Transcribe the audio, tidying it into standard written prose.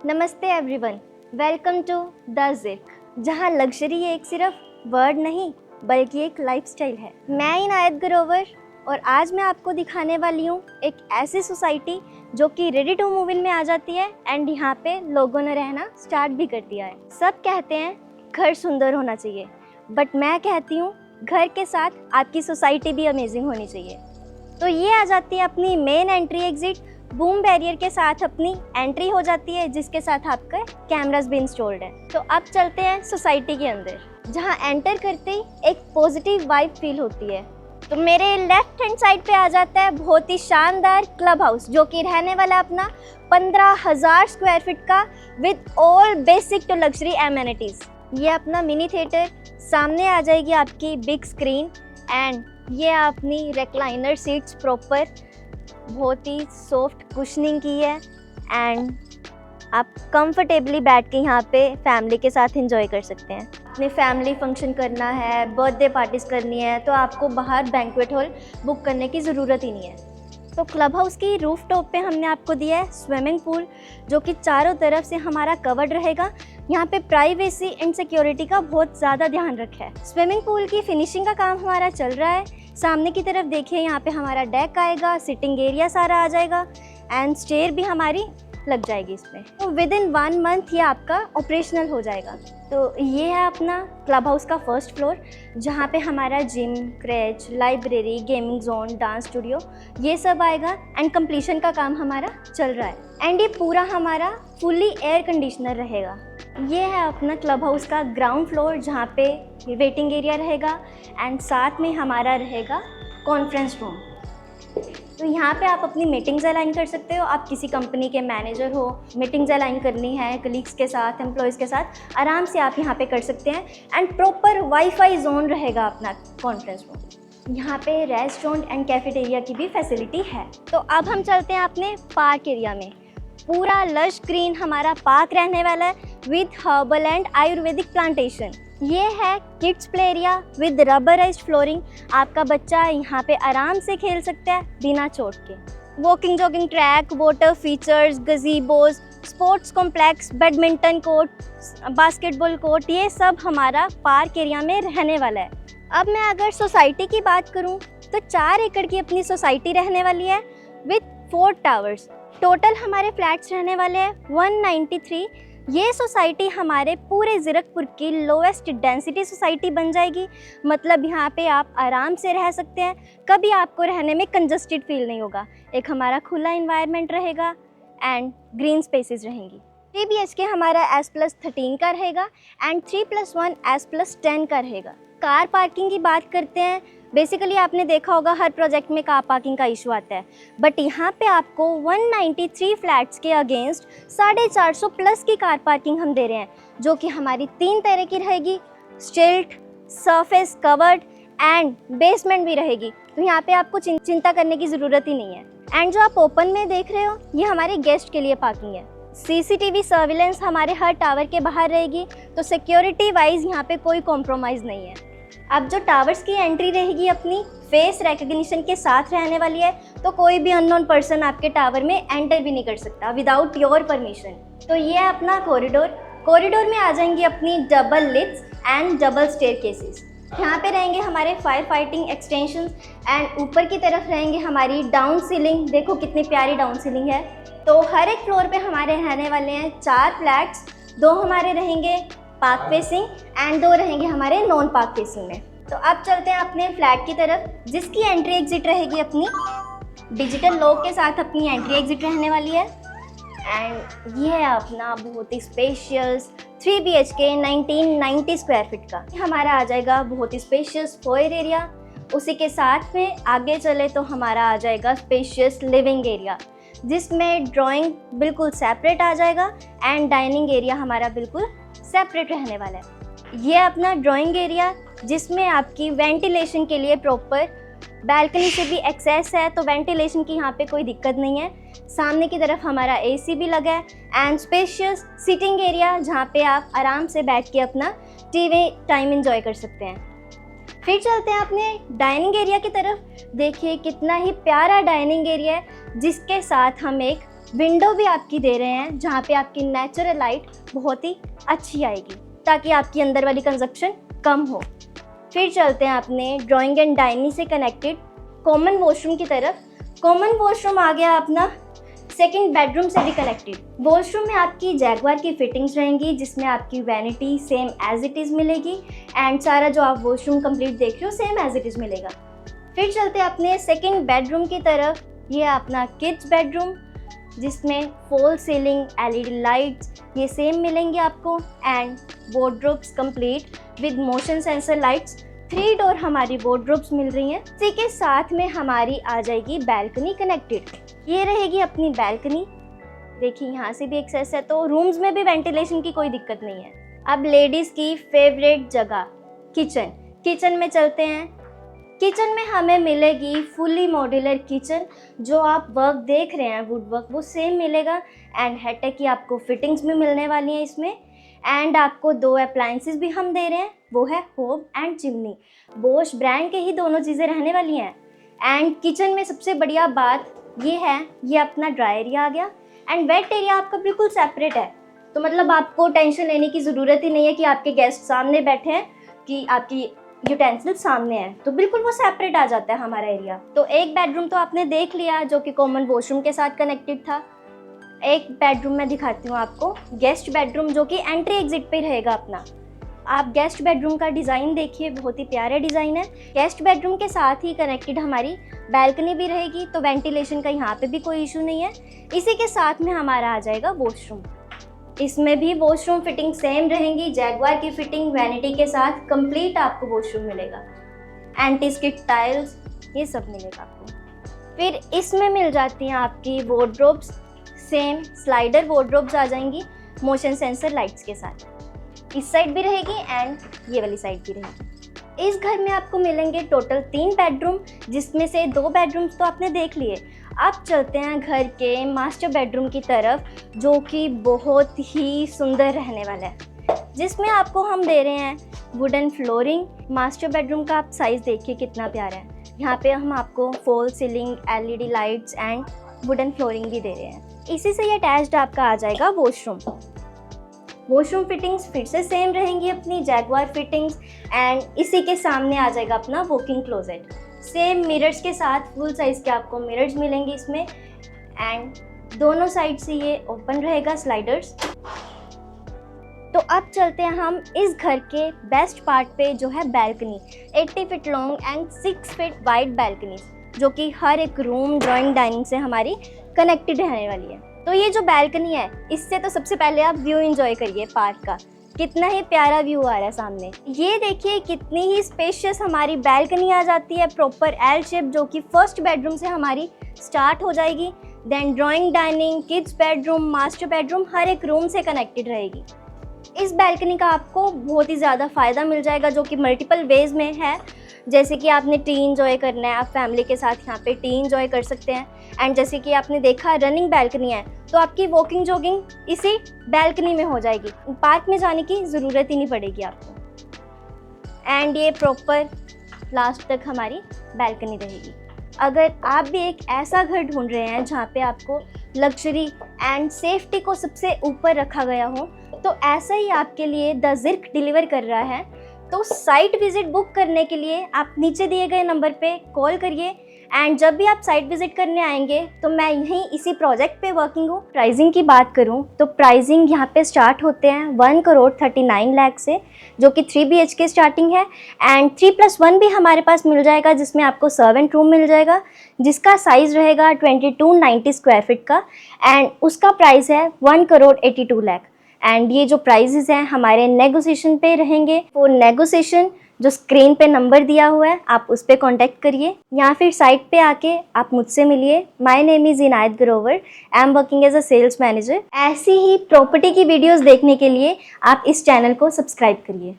नमस्ते everyone, welcome to the जिक, जहां लग्जरी एक सिर्फ वर्ड नहीं बल्कि एक लाइफस्टाइल है। मैं इनायत ग्रोवर और आज मैं आपको दिखाने वाली हूँ एक ऐसी सोसाइटी जो कि रेडी टू मूव इन में आ जाती है एंड यहाँ पे लोगों ने रहना स्टार्ट भी कर दिया है। सब कहते हैं घर सुंदर होना चाहिए, बट मैं कहती हूँ घर के साथ आपकी सोसाइटी भी अमेजिंग होनी चाहिए। तो ये आ जाती है अपनी main entry exit, boom barrier के साथ अपनी एंट्री हो जाती है, जिसके साथ आपका कैमरास भी इंस्टॉल्ड है। तो अब चलते हैं सोसाइटी के अंदर, जहां एंटर करते ही एक पॉजिटिव वाइब फील होती है। तो मेरे लेफ्ट हैंड साइड पे आ जाता है बहुत ही शानदार क्लब हाउस, जो कि रहने वाला अपना 15,000 स्क्वायर फीट का with all basic to luxury amenities. ये अपना मिनी थिएटर, सामने आ जाएगी आपकी बिग स्क्रीन एंड ये अपनी रेक्लाइनर सीट्स प्रॉपर बहुत ही सॉफ्ट कुशनिंग की है एंड आप कंफर्टेबली बैठ के यहाँ पे फैमिली के साथ एंजॉय कर सकते हैं। अपने फैमिली फंक्शन करना है, बर्थडे पार्टीज करनी है, तो आपको बाहर बैंक्वेट हॉल बुक करने की ज़रूरत ही नहीं है। तो क्लब हाउस की रूफ टॉप पे हमने आपको दिया है स्विमिंग पूल, जो कि चारों तरफ से हमारा कवर्ड रहेगा। यहाँ पे प्राइवेसी एंड सिक्योरिटी का बहुत ज़्यादा ध्यान रखा है। स्विमिंग पूल की फिनिशिंग का काम हमारा चल रहा है। सामने की तरफ देखिए, यहाँ पे हमारा डेक आएगा, सिटिंग एरिया सारा आ जाएगा एंड स्टेयर भी हमारी लग जाएगी इसमें। तो विद इन 1 मंथ ये आपका ऑपरेशनल हो जाएगा। तो ये है अपना क्लब हाउस का फर्स्ट फ्लोर, जहाँ पे हमारा gym, क्रैच, library, gaming zone, dance studio ये सब आएगा एंड कंप्लीशन का काम हमारा चल रहा है। एंड ये पूरा हमारा फुल्ली एयर कंडीशनर रहेगा। ये है अपना क्लब हाउस का ग्राउंड फ्लोर, जहाँ पे वेटिंग एरिया रहेगा एंड साथ में हमारा रहेगा कॉन्फ्रेंस रूम। तो यहाँ पे आप अपनी मीटिंग्स अलाइन कर सकते हो। आप किसी कंपनी के मैनेजर हो, मीटिंग्स अलाइन करनी है कलीग्स के साथ, एम्प्लॉयज़ के साथ, आराम से आप यहाँ पे कर सकते हैं एंड प्रॉपर वाईफाई जोन रहेगा अपना कॉन्फ्रेंस रूम। यहाँ पे रेस्टोरेंट एंड कैफेटेरिया की भी फैसिलिटी है। तो अब हम चलते हैं अपने पार्क एरिया में। पूरा लश ग्रीन हमारा पार्क रहने वाला है with herbal and Ayurvedic plantation. ये है kids play area with rubberised flooring. आपका बच्चा यहाँ पे आराम से खेल सकता है बिना चोट के। Walking jogging track, water features, gazebos, sports complex, badminton court, basketball court, ये सब हमारा पार्क एरिया में रहने वाला है। अब मैं अगर सोसाइटी की बात करूँ तो 4 एकड़ की अपनी सोसाइटी रहने वाली है विद 4 टावर्स। टोटल हमारे फ्लैट्स रहने वाले हैं 193। ये सोसाइटी हमारे पूरे ज़ीरकपुर की लोएस्ट डेंसिटी सोसाइटी बन जाएगी। मतलब यहाँ पे आप आराम से रह सकते हैं, कभी आपको रहने में कंजस्टेड फील नहीं होगा। एक हमारा खुला इन्वायरमेंट रहेगा एंड ग्रीन स्पेसेस रहेंगी। 3 BHK हमारा S+13 का रहेगा एंड 3+1 S+10 का रहेगा। कार पार्किंग की बात करते हैं। बेसिकली आपने देखा होगा हर प्रोजेक्ट में कार पार्किंग का इशू आता है, बट यहाँ पे आपको 193 फ्लैट्स के अगेंस्ट 450 प्लस की कार पार्किंग हम दे रहे हैं, जो कि हमारी 3 तरह की रहेगी, स्टिल्ट, सरफेस कवर्ड एंड बेसमेंट भी रहेगी। तो यहाँ पे आपको चिंता करने की ज़रूरत ही नहीं है। एंड जो आप ओपन में देख रहे हो, ये हमारे गेस्ट के लिए पार्किंग है। CCTV सर्विलेंस हमारे हर टावर के बाहर रहेगी, तो सिक्योरिटी वाइज यहाँ पे कोई कॉम्प्रोमाइज़ नहीं है। अब जो टावर्स की एंट्री रहेगी अपनी फेस रिकग्निशन के साथ रहने वाली है, तो कोई भी अननोन पर्सन आपके टावर में एंटर भी नहीं कर सकता विदाउट योर परमिशन। तो ये है अपना कॉरिडोर में आ जाएंगी अपनी double lifts and double staircases. यहाँ पे रहेंगे हमारे फायर फाइटिंग एक्सटेंशन एंड ऊपर की तरफ रहेंगे हमारी डाउन सीलिंग। देखो कितनी प्यारी डाउन सीलिंग है। तो हर एक फ्लोर पे हमारे रहने वाले हैं 4 फ्लैट्स, 2 हमारे रहेंगे पार्क फेसिंग एंड 2 रहेंगे हमारे नॉन पार्क फेसिंग में। तो अब चलते हैं अपने फ्लैट की तरफ, जिसकी एंट्री एग्जिट रहेगी अपनी डिजिटल लॉक के साथ। अपनी एंट्री एग्जिट रहने वाली है एंड ये है अपना बहुत ही स्पेशियस 3 BHK 1990 स्क्वायर फीट का हमारा आ जाएगा बहुत ही स्पेशियस फोयर एरिया। उसी के साथ में आगे चले तो हमारा आ जाएगा स्पेशियस लिविंग एरिया, जिसमें ड्राइंग बिल्कुल सेपरेट आ जाएगा एंड डाइनिंग एरिया हमारा बिल्कुल सेपरेट रहने वाला है। ये अपना ड्राइंग एरिया, जिसमें आपकी वेंटिलेशन के लिए प्रॉपर बैल्कनी से भी एक्सेस है, तो वेंटिलेशन की यहाँ पे कोई दिक्कत नहीं है। सामने की तरफ हमारा AC भी लगा है एंड स्पेशियस सिटिंग एरिया, जहाँ पे आप आराम से बैठ के अपना TV टाइम एंजॉय कर सकते हैं। फिर चलते हैं अपने डाइनिंग एरिया की तरफ। देखिए कितना ही प्यारा डाइनिंग एरिया है, जिसके साथ हम एक विंडो भी आपकी दे रहे हैं जहाँ पे आपकी नेचुरल लाइट बहुत ही अच्छी आएगी ताकि आपकी अंदर वाली कंजप्शन कम हो। फिर चलते हैं अपने ड्राइंग एंड डाइनिंग से कनेक्टेड कॉमन वॉशरूम की तरफ। कॉमन वॉशरूम आ गया अपना सेकंड बेडरूम से भी कनेक्टेड। वॉशरूम में आपकी जैगवार की फिटिंग्स रहेंगी जिसमें आपकी vanity same as it is मिलेगी एंड सारा जो आप वॉशरूम कंप्लीट देख रहे हो सेम एज इट इज़ मिलेगा। फिर चलते हैं अपने सेकंड बेडरूम की तरफ। ये अपना किड्स बेडरूम जिसमें फॉल सीलिंग एलईडी लाइट्स ये सेम मिलेंगे आपको and wardrobes complete with motion sensor lights. 3 door हमारी वार्डरोब्स मिल रही हैं। इसी के साथ में हमारी आ जाएगी बैल्कनी कनेक्टेड। ये रहेगी अपनी बैल्कनी। देखिए यहाँ से भी एक्सेस है तो रूम्स में भी वेंटिलेशन की कोई दिक्कत नहीं है। अब लेडीज़ की फेवरेट जगह किचन। किचन में चलते हैं। किचन में हमें मिलेगी फुली मॉड्यूलर किचन। जो आप वर्क देख रहे हैं वुड वर्क वो सेम मिलेगा एंड हेटेक की आपको फिटिंग्स भी मिलने वाली हैं इसमें एंड आपको 2 अप्लायंसेस भी हम दे रहे हैं, वो है होब एंड चिमनी। बोश ब्रांड के ही दोनों चीज़ें रहने वाली हैं। एंड किचन में सबसे बढ़िया बात ये है, ये अपना ड्राई एरिया आ गया एंड वेट एरिया आपका बिल्कुल सेपरेट है। तो मतलब आपको टेंशन लेने की ज़रूरत ही नहीं है कि आपके गेस्ट सामने बैठे हैं कि आपकी यूटेंसिल सामने है, तो बिल्कुल वो सेपरेट आ जाता है हमारा एरिया। तो एक बेडरूम तो आपने देख लिया जो कि कॉमन वॉशरूम के साथ कनेक्टेड था। एक बेडरूम मैं दिखाती हूँ आपको, गेस्ट बेडरूम, जो कि एंट्री एग्जिट पे रहेगा अपना। आप गेस्ट बेडरूम का डिज़ाइन देखिए, बहुत ही प्यारा डिज़ाइन है। गेस्ट बेडरूम के साथ ही कनेक्टेड हमारी बैल्कनी भी रहेगी तो वेंटिलेशन का यहाँ पे भी कोई इशू नहीं है। इसी के साथ में हमारा आ जाएगा वॉशरूम। इसमें भी वॉशरूम फिटिंग सेम रहेंगी, जैगवार की फिटिंग वैनिटी के साथ कंप्लीट आपको वॉशरूम मिलेगा। एंटी स्किड टाइल्स ये सब मिलेगा आपको। फिर इसमें मिल जाती हैं आपकी वार्डरोब्स, सेम स्लाइडर वार्डरोब्स आ जाएंगी मोशन सेंसर लाइट्स के साथ। इस साइड भी रहेगी एंड ये वाली साइड भी रहेगी। इस घर में आपको मिलेंगे टोटल 3 बेडरूम जिसमें से 2 बेडरूम्स तो आपने देख लिए। अब चलते हैं घर के मास्टर बेडरूम की तरफ जो कि बहुत ही सुंदर रहने वाला है, जिसमें आपको हम दे रहे हैं वुडन फ्लोरिंग। मास्टर बेडरूम का आप साइज़ देखिए कितना प्यारा है। यहाँ पे हम आपको fall ceiling LED lights and wooden flooring भी दे रहे हैं। इसी से ये अटैच्ड आपका आ जाएगा वॉशरूम। वॉशरूम फिटिंग्स फिर से सेम रहेंगी अपनी जैगवार फिटिंग्स एंड इसी के सामने आ जाएगा अपना वॉकिंग क्लोजेट। सेम मिरर्स के साथ फुल साइज़ के आपको मिरर्स मिलेंगे इसमें एंड दोनों साइड से ये ओपन रहेगा स्लाइडर्स। तो अब चलते हैं हम इस घर के बेस्ट पार्ट पे जो है balcony. 80 feet long and 6 feet wide balcony जो कि हर एक रूम ड्राइंग डाइनिंग से हमारी कनेक्टेड रहने वाली है। तो ये जो बैल्कनी है इससे तो सबसे पहले आप व्यू एंजॉय करिए पार्क का। कितना ही प्यारा व्यू आ रहा है सामने। ये देखिए कितनी ही स्पेशियस हमारी बैल्कनी आ जाती है, प्रॉपर एल शेप, जो कि फर्स्ट बेडरूम से हमारी स्टार्ट हो जाएगी। Then drawing dining, kids bedroom, master bedroom हर एक रूम से कनेक्टेड रहेगी। इस बैल्कनी का आपको बहुत ही ज़्यादा फ़ायदा मिल जाएगा जो कि मल्टीपल वेज में है। जैसे कि आपने टी इंजॉय करना है, आप फैमिली के साथ यहाँ पे टी इंजॉय कर सकते हैं। एंड जैसे कि आपने देखा रनिंग बैल्कनी है तो आपकी वॉकिंग जॉगिंग इसी बैल्कनी में हो जाएगी, पार्क में जाने की ज़रूरत ही नहीं पड़ेगी आपको। एंड ये प्रॉपर लास्ट तक हमारी बैल्कनी रहेगी। अगर आप भी एक ऐसा घर ढूंढ रहे हैं जहाँ पे आपको लग्जरी एंड सेफ्टी को सबसे ऊपर रखा गया हो तो ऐसा ही आपके लिए द ज़िर्क डिलीवर कर रहा है। तो साइट विज़िट बुक करने के लिए आप नीचे दिए गए नंबर पे कॉल करिए एंड जब भी आप साइट विज़िट करने आएंगे तो मैं यहीं इसी प्रोजेक्ट पे वर्किंग हूँ। प्राइसिंग की बात करूँ तो प्राइसिंग यहाँ पे स्टार्ट होते हैं 1,39 लाख से, जो कि 3 BHK स्टार्टिंग है एंड 3+1 भी हमारे पास मिल जाएगा जिसमें आपको सर्वेंट रूम मिल जाएगा जिसका साइज़ रहेगा 2290 स्क्वायर फीट का एंड उसका प्राइस है 1,82 लाख। एंड ये जो प्राइजेस हैं हमारे नेगोशिएशन पे रहेंगे। फॉर नेगोशिएशन जो स्क्रीन पे नंबर दिया हुआ है आप उस पर कॉन्टैक्ट करिए या फिर साइट पे आके आप मुझसे मिलिए। My name is Inayat Grover, I am working as a sales manager. ऐसी ही प्रॉपर्टी की वीडियोस देखने के लिए आप इस चैनल को सब्सक्राइब करिए।